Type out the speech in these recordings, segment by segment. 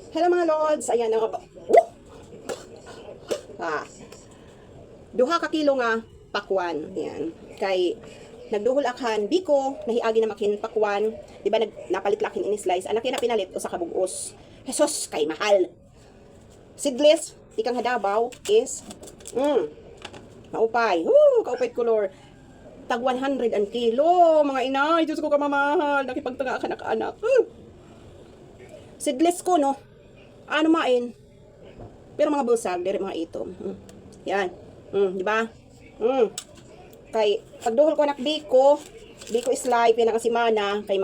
Hello mga lords, ayan nga ba? Duha ka kilo nga pakwan. Ayan. Kay nagduhol akhan biko, nahiagi na makin pakwan. Di ba napalit lakin ini slice. Anak na pinalit o sa kabugos. Jesus, kay mahal. Seedless, ikang hadabaw is maupay. Kaupay color. Tag 100 ang kilo. Mga inay, Diyos ko kamamahal. Nakipagtanga ka anak. Seedless ko, no? Ano main? Pero mga busag, dire mga itom. Yan. Di ba? Kay pagduhol ko anak biko is live yan ang simana kay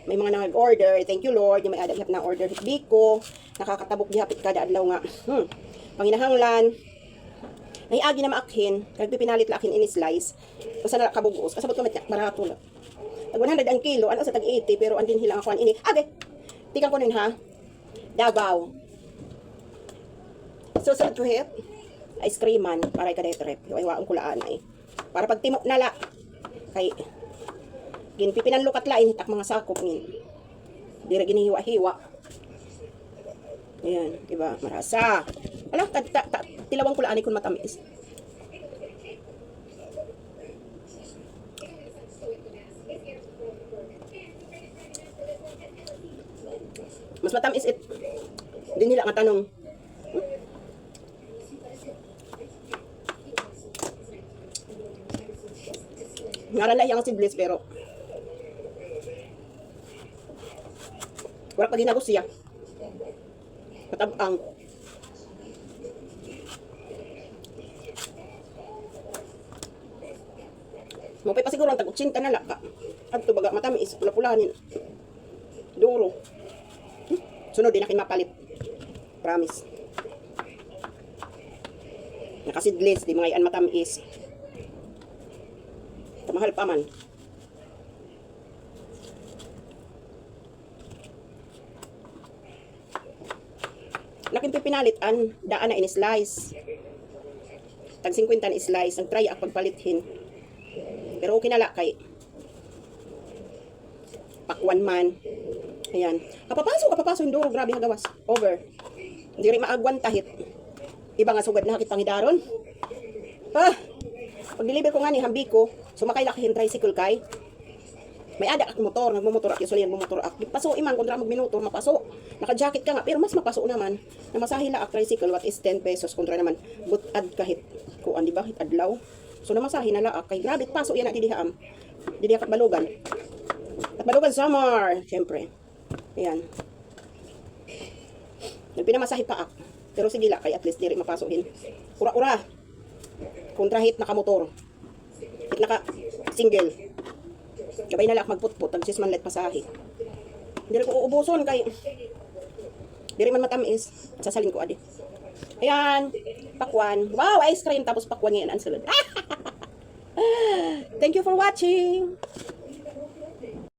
may mga nag-order. Thank you Lord, yung may adagap na order biko. Nakakatabok gihapit kada adlaw nga. Panginahanglan. Ay agi na maakhin, kay pipinalit lakin ini slice. Basta na kabugos, kasabot ko barato lang. Tag 100 ang kilo, ano sa tag 80 pero andin hilang ako ini. Age. Tikan ko nun ha. Davao. Susunod ko hit, ice creaman, para ka dahil trip. Yung ayaw kulaan ay. Para pag timok nala, kay, ginpipinan lukat lain, tak mga sakop ngin. Dira ginihiwa-hiwa. Ayan, diba? Marasa. Alam, tilawang kulaan ay kung matamis. Mas matamis it. Din nila nga tanong. Ngarala yung seedless pero wala pa ginagos siya. Matabang. Mapay pa siguro ang tag-80 na laka. Adto baga matamis, pula-pulanin. Duro. Sunod din akin mapalit. Promise. Nakasidless, di mga iyan matamis. Mahal pa man. Laking pipinalitan, daan na in-slice. Tag 50 na slice, ang try ak pagpalithin. Pero okay na la kay pakwan man. Ayan. Kapapaso yung duro, grabe hagawas. Over. Hindi rin maagwan tahit. Iba nga sugad na hakit pangidaron. Pag-deliver ko nga ni hambi ko, sumakay lakahin tricycle kay. May ada ak motor, nagmumotor ak yung motor ak. Paso iman kontra magminuto, mapaso. Naka-jacket ka nga, pero mas mapaso naman. Namasahe la ak tricycle, what is 10 pesos kontra naman. Butad kahit kuan, di ba? Hit adlaw. So namasahe na la ak kay grabe paso yan at didiham. Didiha kat balugan. At balugan summer, syempre. Ayan. Nagpinamasahe pa ak. Pero sige la kay at least diri mapasuhin. Ura-ura. Kontra hit naka-motor. Hit naka-single. Kabay na lang magputput. Tag-6 man let pasahe. Hindi ko uubuson kay diri man matamis. Sasalin ko adi. Ayan. Pakwan. Wow, ice cream. Tapos pakwan ngayon ang sulod. Thank you for watching.